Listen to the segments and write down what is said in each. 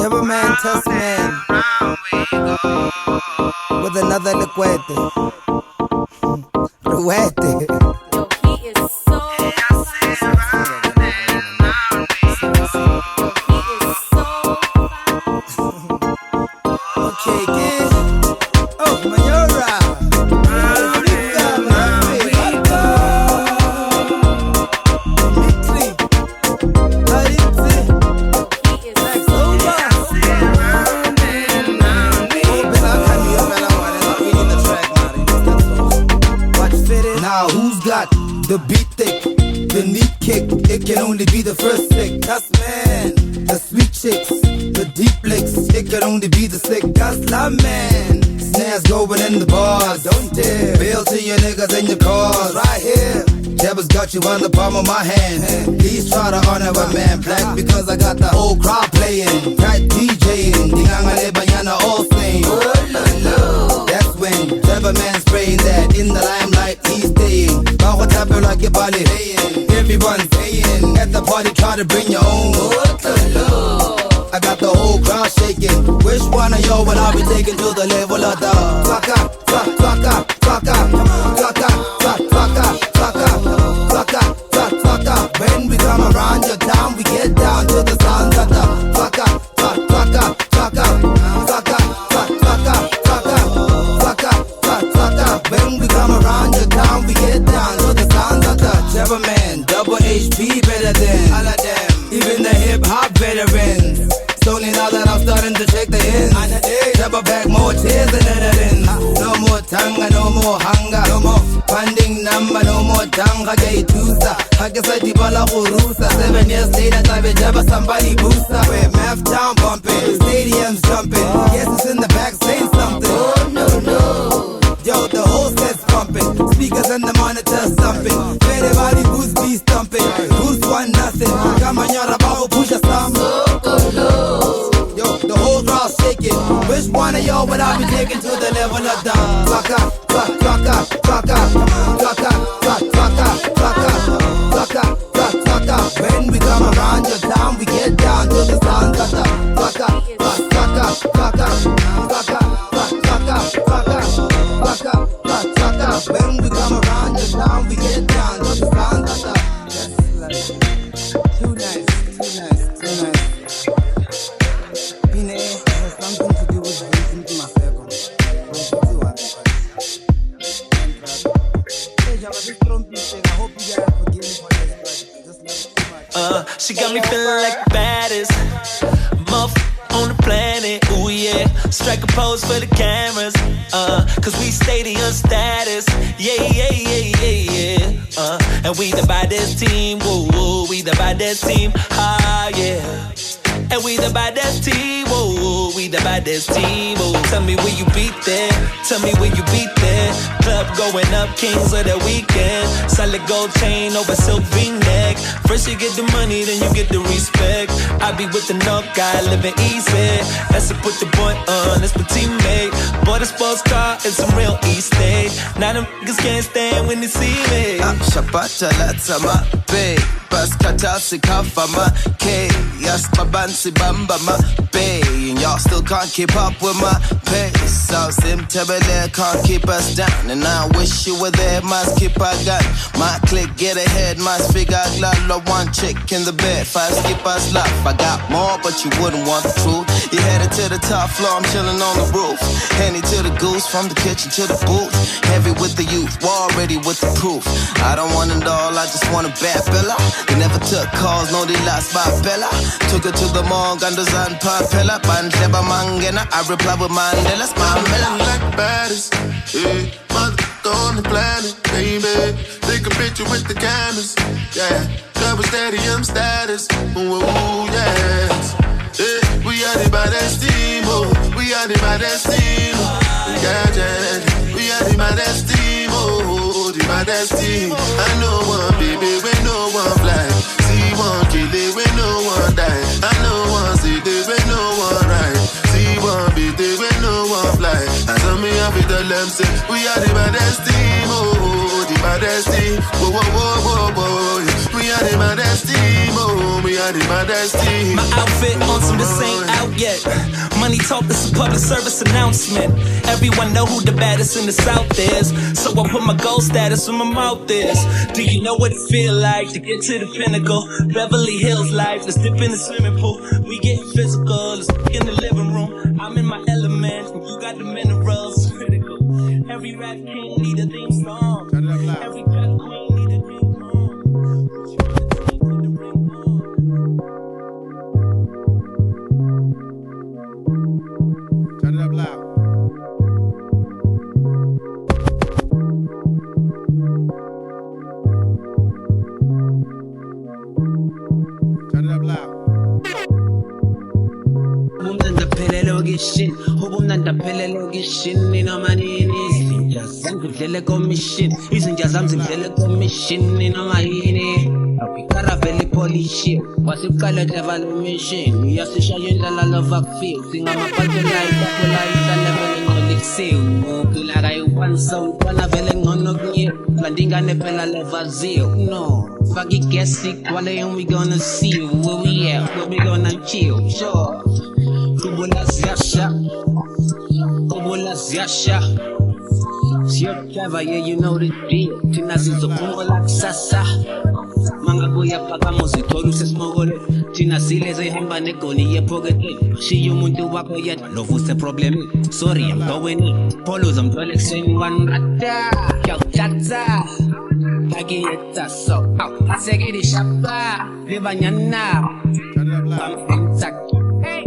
Jabba man, Tuss man, with another liquete. Ruete. Yo, he is so Okay, kid. Oh, Mayora. Now who's got the beat thick, the neat kick? It can only be the first sick. That's man. The sweet chicks, the deep licks. It can only be the sick. That's love man. Snares going in the bars. Don't dare bail to your niggas in your cars. Right here. Jabba's got you on the palm of my hand. Please try to honor a man black because I got the whole crowd playing. Tight DJing. Dingangale banyana all sing. That's when Jabba man spraying that in the limelight he's staying. Bago tapo like a body. Everyone's saying at the party try to bring your own. I got the whole crowd shaking. Which one of y'all will I be taking to the level of the Twaka, twaka, twaka, twaka, twaka, twaka, twaka, twaka. When we come around your town, we get down to the sound of the Twaka, twaka, twaka, twaka, twaka, twaka, twaka, twaka. When we come around your town, we get down to the sound of the Jabba man, double HP better than all of them. Even the hip hop veterans. It's only now that I'm starting to check the ends. Jabba back more tears than it ends. No more tanga, no more hunger. No more funding number, no more tanga. Gay tusa, Hakasa Dibala Urusa. 7 years later, I've Jabba somebody booster. We're Math Town bumping, stadiums jumping. Yes, it's in the back saying something. Oh, no. Yo, the whole set's pumping. Speakers and the monitors thumping. Everybody boost be stumping. Boost 1-0. Come on, you're about to push a stomp. Yo, the whole crowd shaking. Which one of y'all would I be taking to the level of the Twaka, twaka, twaka, twaka, twaka, twaka, twaka, twaka. When we come around your town, we get down to the sound of the Twaka, twaka, twaka, twaka, twaka, twaka, twaka. When we come around your town, we get down to the sound of the. Too nice, too nice, too nice. Pine has something to do with breathing to my favor. I hope you guys forgive me for this, but just love too much. She got me feeling like the baddest motherfucker on the planet. Ooh yeah, strike a pose for the cameras. Cause we stadium status. Yeah. And we the baddest team. Woo woo, we the baddest team. Ah yeah. And we the baddest team, whoa, we the baddest team, whoa. Tell me where you beat there, tell me where you beat there. Club going up, kings of the weekend. Solid gold chain over silk V-neck. First you get the money, then you get the respect. I be with the knock guy, living easy. That's to put the boy on, that's my teammate. Bought a sports car and some real East State. Now them niggas can't stand when they see me. Shabata lata ma babe. Bas katasi kafa ma K. Yes, my bansi bamba ma babe. And y'all still can't keep up with my pace. So Simtebele can't keep us down. And I wish you were there, must keep our gun. My click get ahead, must figure out love. One chick in the bed, 5 skip us love. I got more, but you wouldn't want the truth. You headed to the top floor, I'm chilling on the roof. Henny to the goose, from the kitchen to the booth. Heavy with the youth, war ready with the proof. I don't want it all, I just want a bad fella. They never took calls, no they lost by Bella. Took her to the mall, Gandazan Papella. Bandleba Mangena, I reply with Mandela's Mamela. Like the baddest, yeah, mother on the planet, baby. Take a picture with the cameras, yeah. Double stadium status, ooh, yes. Yeah, we are the baddest team, oh. We are the baddest team, yeah. We are the baddest team, oh. The baddest team. I know one baby, we no one fly. See one kill it, we no one die. I know one see it, we no one ride. See one beat it, we no one fly. And some me have it tell them say we are the baddest team, oh. The baddest team, whoa. We are the baddest team, oh, we are the baddest team. My outfit on some, this ain't out yet. Money talk, this is a public service announcement. Everyone know who the baddest in the South is, so I put my gold status where my mouth is. Do you know what it feel like to get to the pinnacle? Beverly Hills life, let's dip in the swimming pool. We getting physical, let's in the living room. I'm in my element, you got the minerals, critical. Every rap king need a theme song. Every rap queen need a theme song. Turn it up loud. Turn it up loud. Hubumnanda phelele gishin noma nini izinja zangidlele commission izinja zami zidlele commission noma yini apikara vele polish wasiqala level mission yasishaya indlela love feel singama patela itapola level ngolixi ukila kayi one sound bana vele ngono kuye bandingane phela level zero no fuck it guess it one day we gonna see where we at where we gonna chill sure Kubola Ziasha Sio Java, yeah, you know the deal Tina zizo kungola kisasa Manga kuya paka muzitolu sesmogole Tina zile zihamba negoni ye pogete Shiyo muntu wako yet Lovuse problemi Sorry, I'm going in Polos, I'm flexing one rata Yo, tata Kagi yeta so Asegi di shapa Viva nyana I'm intact Hey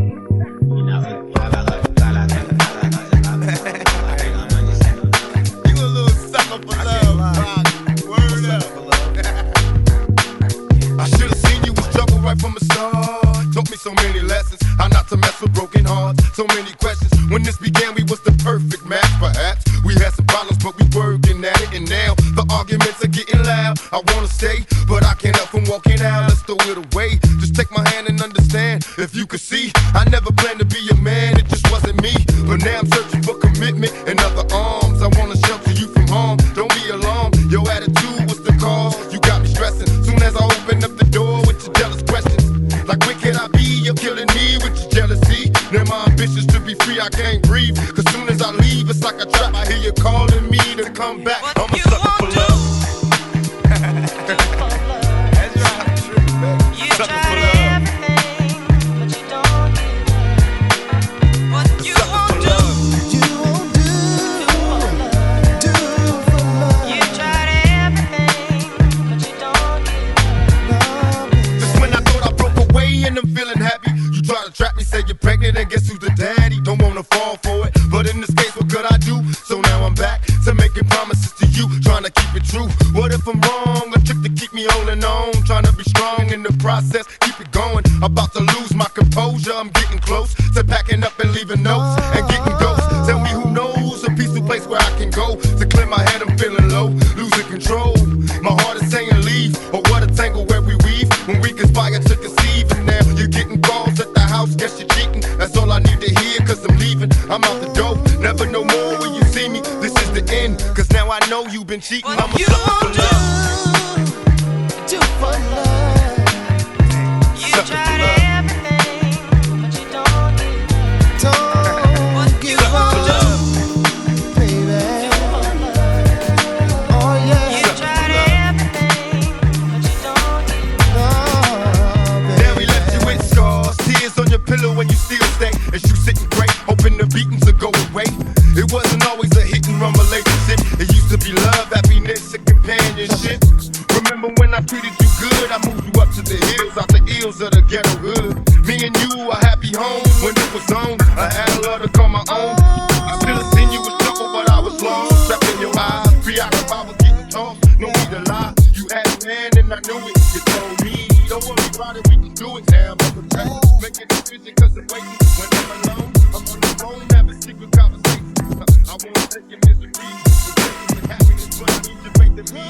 Right from the start, taught me so many lessons. How not to mess with broken hearts. So many questions. When this began, we was the perfect match. Perhaps we had some problems, but we working at it. And now the arguments are getting loud. I wanna stay, but I can't help from walking out. Let's throw it away. Just take my hand and understand. If you could see, I never planned to be a man. It just wasn't me. But now I'm searching for commitment and other arms. I wanna shelter you from harm. Don't be alarmed. Your attitude was the cause. You got me stressing. Soon as I open up the door with your jealous questions. Like where can I be? You're killing me with your jealousy. Now my ambitions to be free, I can't breathe. Cause soon as I leave, it's like a trap. I hear you calling me to come back. I'm a sucker for love. That's right. You sucker for love. Everything, but you don't get what you won't do. You won't do for love. You tried everything, but you don't get just when I thought I broke away and I'm feeling happy, you try to trap me, say you're pregnant and guess who's the daddy? Don't wanna fall for it, but in this case, what could I do? So now I'm back to making promises to you, trying to keep it true. What if I'm wrong? A trick to keep me holding on, trying to be strong in the process, keep it going. About to lose my composure, I'm getting close to packing up and leaving notes and getting ghosts. Tell me who knows a peaceful place where I can go to clear my head. I'm feeling low, losing control. My heart is saying leave, or what a tangle where we weave when we conspire to conceive. And now you're getting calls at the house, guess you're cheating. That's all I need to hear, cause I'm leaving. I'm out the door, never no more when you see me. This is the end, cause now I know you've been cheating. I'm a sucker for love. Do for love. You tried everything, but you don't give up. Baby. Oh yeah. You tried everything, but you don't give up. Now we left you with scars, tears on your pillow when you still stay. And you sitting great, hoping the beatings will go away. It wasn't always a hit and run relationship. It used to be love, happiness, and companionship. Remember when I treated you good? I moved you up to the hills, out the ills of the ghetto hood. Me and you a happy home when it was on. I had a love to call my own. I still seen you with trouble, but I was lost. Trapped in your eyes, preoccupied with getting tossed. No need to lie, you had a man and I knew it. You told me, don't worry about it, we can do it now. But the rest, make a decision cause I'm waiting. When I'm alone, I'm on the phone, having secret conversations. I won't take your misery, the happiness, but I need your faith in me.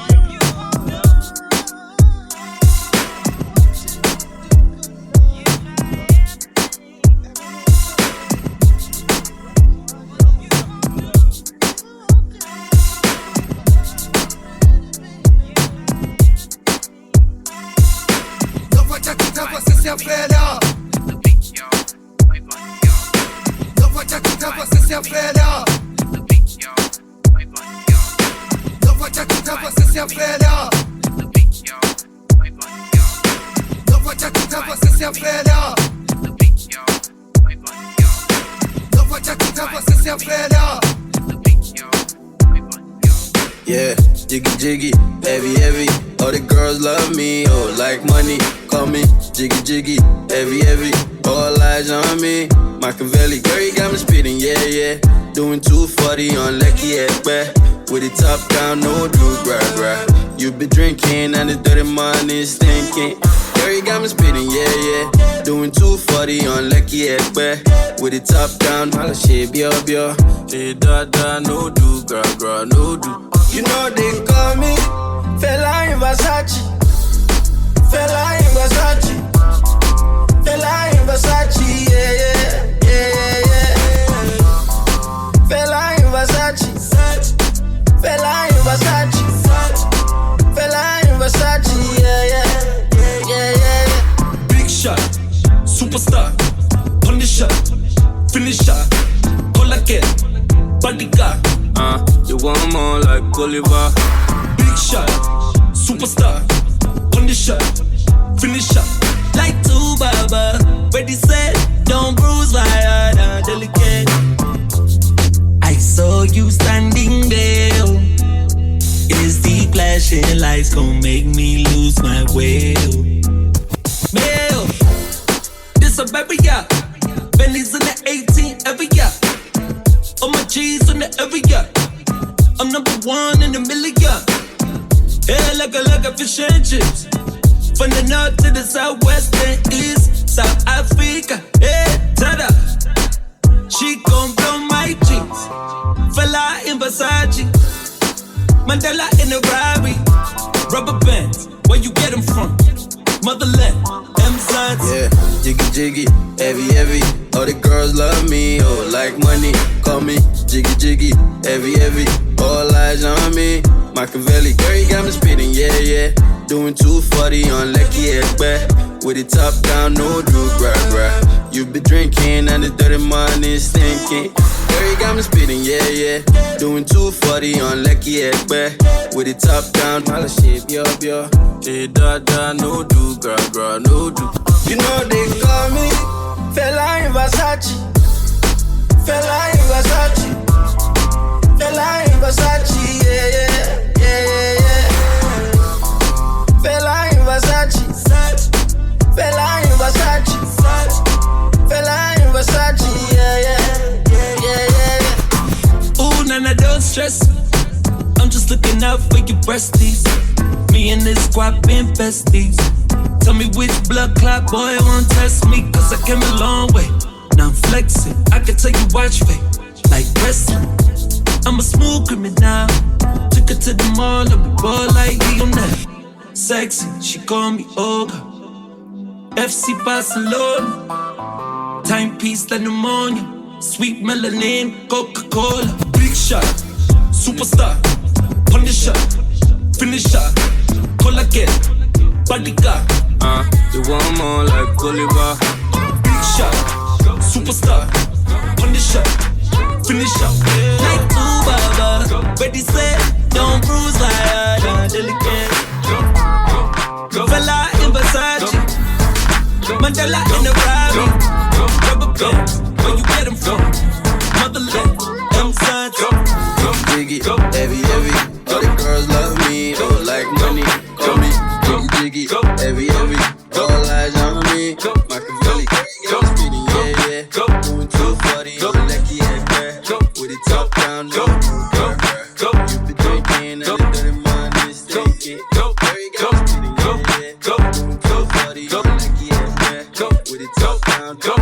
faccia chita você se avelha. Não faccia chita você se avelha. Não faccia chita você se avelha. Não faccia chita você se avelha. Yeah, jiggy jiggy, heavy heavy. All the girls love me, oh like money. Call me jiggy jiggy, heavy heavy. All eyes on me. Machiavelli, girl you got me speeding, yeah yeah. Doing 240 on Lecky Ekpe. With the top down, no do gra gra. You be drinking and the dirty money stinking. Girl you got me speeding, yeah yeah. Doing 240 on Lecky Ekpe. With the top down, all the shit bio bio. Hey da da, no do gra gra, no do. You know they call me Fela in Versace. Fela in Versace. Fela in Versace, yeah, yeah, yeah, yeah. Fela in Versace. Fela in Versace. Fela in Versace, yeah, yeah, yeah, yeah. Big shot, superstar, punisher, finisher, all I get, bodyguard. You want more like Oliver. Big shot, superstar, punisher, finisher. Like two Baba, ready set, don't bruise my heart, I'm delicate. I saw you standing there. Is the flashing lights gon' make me lose my way? Mail, this a baby, yeah. Bentley's in the 18 every year. All my G's in the area. I'm number one in a million. Yeah, like a fish and chips. From the north to the southwest and east. South Africa, yeah, tada. She gon' blow my jeans. Fella in Versace. Mandela in a Rari. Rubber bands, where you get them from? Motherland, M-Sons. Yeah, jiggy jiggy, heavy heavy. All the girls love me, oh like money. Call me jiggy jiggy, heavy heavy. All eyes on me. Machiavelli, girl you got me speeding, yeah yeah. Doing 240 on Lecky Ekpe. With the top down, no do gra gra. You be drinking and the dirty money stinking. Girl you got me speeding, yeah yeah. Doing 240 on Lecky Ekpe. With the top down, all the shit bio bio. Hey da da, no do gra gra, no do. You know they call me Fela in Versace. Fela in Versace. Fela in Versace, yeah yeah, yeah yeah, yeah. Fela in Versace. Fela in Versace. Fela in Versace, yeah yeah, yeah yeah. Ooh, Nana, don't stress me. I'm just looking out for your breasties. Me and this squad been besties. Tell me which blood clot boy won't test me. Cause I came a long way, now I'm flexing. I can tell you watch me, like wrestling. I'm a smooth criminal. Took her to the mall and we ball like he on that. Sexy, she call me Olga. FC Barcelona. Timepiece like pneumonia. Sweet melanin, Coca-Cola. Big shot, superstar, punisher, finisher, call again, bodyguard. You want more like Oliver. Big shot, superstar, punisher, finisher. Like two Baba, ready set, don't bruise my heart, I'm delicate. Fella in Versace, Mandela in the Rari. Rubber bands, where you get them from? Motherland, M-Sons. Jiggy, heavy heavy. All the girls love me, oh like money. Call me jiggy jiggy, heavy heavy. All eyes on me. Machiavelli, girl you speeding, yeah yeah. Doing 240 on Lecky Ekpe. With the top down, no girl. You be drinking and the dirty money stinking. Girl you got me speeding, yeah yeah. Doing 240 on Lecky Ekpe. With the top down, no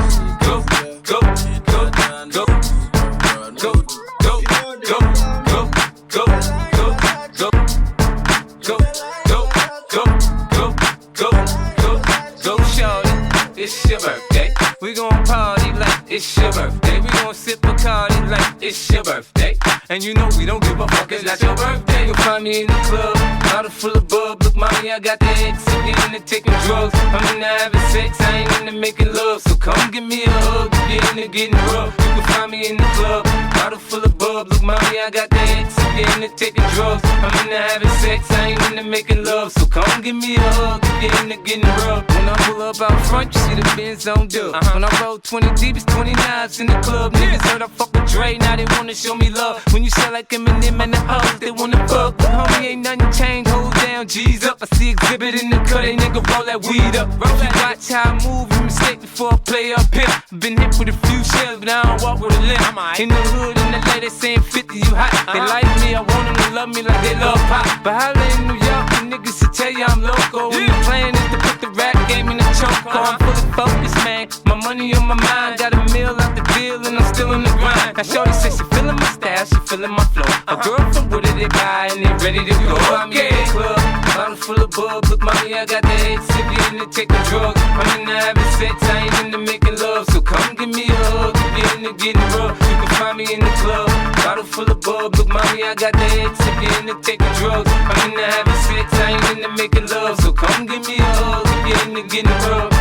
it's your birthday. We gon' party like it's your birthday. We gon' sip Bacardi like it's your birthday. And you know we don't give a fuck, it's not your birthday. You'll find me in the club, bottle full of bub. Look, mommy, I got the X, I'm getting into taking drugs. I'm into having sex, I ain't into making love. So come give me a hug, if you're into getting rough. You can find me me in the club. Bottle full of bub, look mommy, I got the X. I'm getting to taking drugs, I'm into having sex, I ain't into making love. So come give me a hug, if you're into getting rubbed. When I pull up out front, you see the Benz on dub. When I roll 20 deep, it's 29s in the club. Niggas heard I fuck with Dre, now they wanna show me love. When you sell like Eminem and the hoes, they wanna fuck. But homie, ain't nothing changed, hold down, G's up. I see exhibit in the cut, they nigga roll that weed up. If you watch how I move, you mistake before I play up here. Been hit with a few shells, but I don't walk with a limp. In the hood, in the LA, they saying 50, you hot. They like me, I want them to love me like they love pop. But holla in New York, the niggas will tell you I'm loco. When the plan is to put the rap game in the choke. I'm fully focused, man. My money on my mind. Got a meal out the deal, and I'm still in the grind. Now shorty says she feeling my style, she feeling my flow. A girl from Wooded, they buy, and they ready to go. I'm in the club, bottle full of bub. Look, mommy, I got the head sick, in to take a drug. I'm into having sex, I ain't into making love. So come give me a hug, if you're into getting rough. You can find me in the club, bottle full of bub. Look, mommy, I got the head sick, in to take a drug. I'm into having sex, I ain't into making love. So come give me a hug, if you're into getting rough.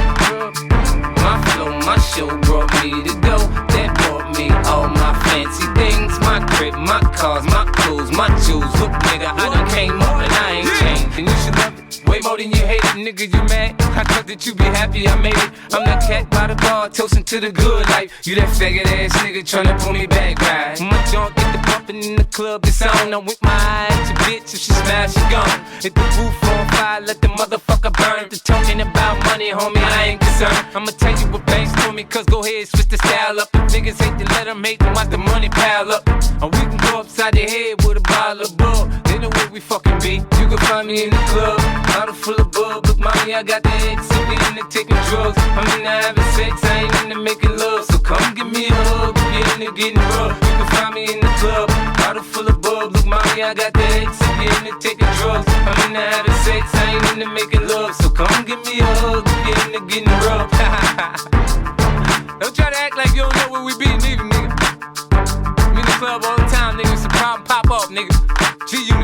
My flow, my show brought me to go. That brought me all my fancy things. My crib, my cars, my clothes, my jewels. Look, nigga, I done came up and I ain't changed. And you should love it way more than you hate it. Nigga, you mad? I thought that you be happy I made it. I'm that cat by the bar, toasting to the good life. You that faggot ass nigga tryna pull me back, right? My junk get the bumpin' in the club, it's on. I'm with my eye at your bitch, if she smash, she gone. Hit the roof on fire, let the motherfucker burn. The talking about money, homie, I ain't concerned. I'ma tell you what banks told me, cause go ahead, switch the style up. If niggas hate to let them hate, then watch the money pile up. Or we can go upside the head with a bottle of bub. They know where we fucking be. You can find me in the club, bottle full of bub. Look, mommy, I got the X, so we into taking drugs. I'm into having sex, I ain't into making love. So come give me a hug, if you're into getting rough. You can find me in the club, bottle full of bub. Look, mommy, I got the X, so we into taking drugs. I'm into having sex, I ain't into making love. So come give me a hug, if you're into getting rough. Don't try to act like you don't know where we be, neither, nigga. I'm in the club all the time, nigga. It's a problem, pop up, nigga. G-Unit.